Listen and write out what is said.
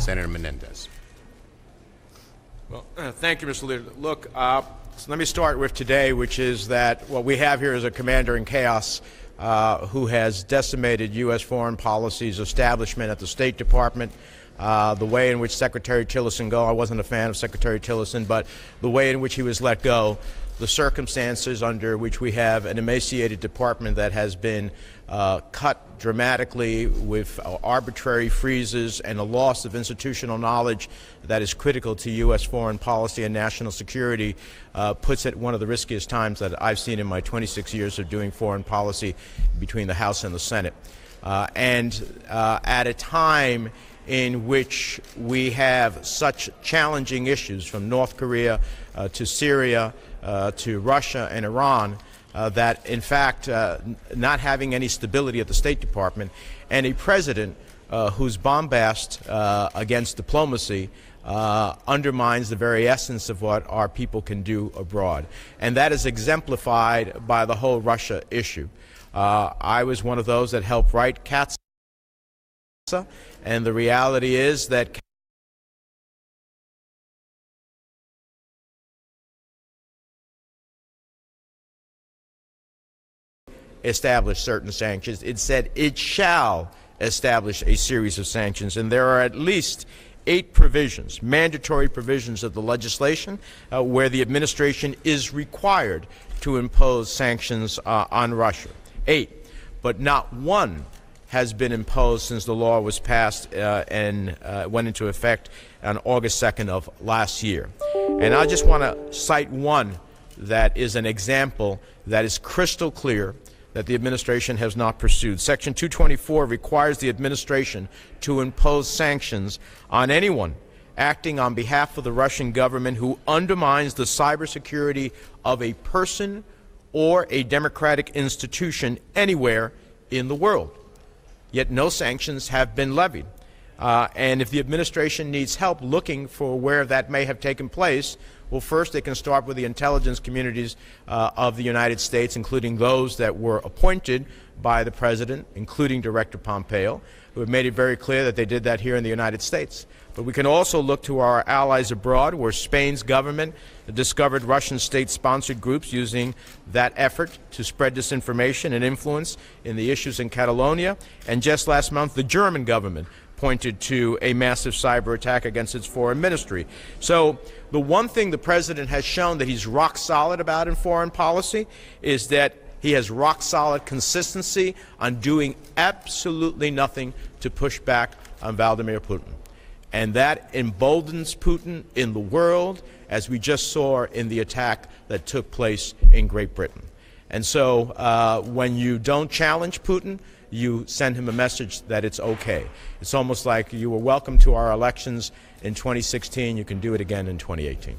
Senator Menendez. Well, thank you, Mr. Leader. Look, so let me start with today, which is that what we have here is a commander in chaos who has decimated U.S. foreign policy's establishment at the State Department. The way in which Secretary Tillerson I wasn't a fan of Secretary Tillerson, but the way in which he was let go, the circumstances under which we have an emaciated department that has been cut dramatically with arbitrary freezes and a loss of institutional knowledge that is critical to U.S. foreign policy and national security puts it one of the riskiest times that I've seen in my 26 years of doing foreign policy between the House and the Senate. At a time in which we have such challenging issues from North Korea to Syria to Russia and Iran, that in fact not having any stability at the State Department and a president whose bombast against diplomacy undermines the very essence of what our people can do abroad. And that is exemplified by the whole Russia issue. I was one of those that helped write Katz, and the reality is that establish certain sanctions. It said it shall establish a series of sanctions, and there are at least 8 provisions, mandatory provisions of the legislation where the administration is required to impose sanctions on Russia. 8, but not one has been imposed since the law was passed and went into effect on August 2nd of last year. And I just want to cite one that is an example that is crystal clear that the administration has not pursued. Section 224 requires the administration to impose sanctions on anyone acting on behalf of the Russian government who undermines the cybersecurity of a person or a democratic institution anywhere in the world. Yet no sanctions have been levied. And if the administration needs help looking for where that may have taken place, well, first they can start with the intelligence communities of the United States, including those that were appointed by the President, including Director Pompeo, who have made it very clear that they did that here in the United States. But we can also look to our allies abroad, where Spain's government discovered Russian state-sponsored groups using that effort to spread disinformation and influence in the issues in Catalonia. And just last month, the German government pointed to a massive cyber attack against its foreign ministry. So the one thing the President has shown that he's rock solid about in foreign policy is that he has rock solid consistency on doing absolutely nothing to push back on Vladimir Putin. And that emboldens Putin in the world, as we just saw in the attack that took place in Great Britain. And so when you don't challenge Putin, you send him a message that it's okay. It's almost like you were welcome to our elections in 2016. You can do it again in 2018.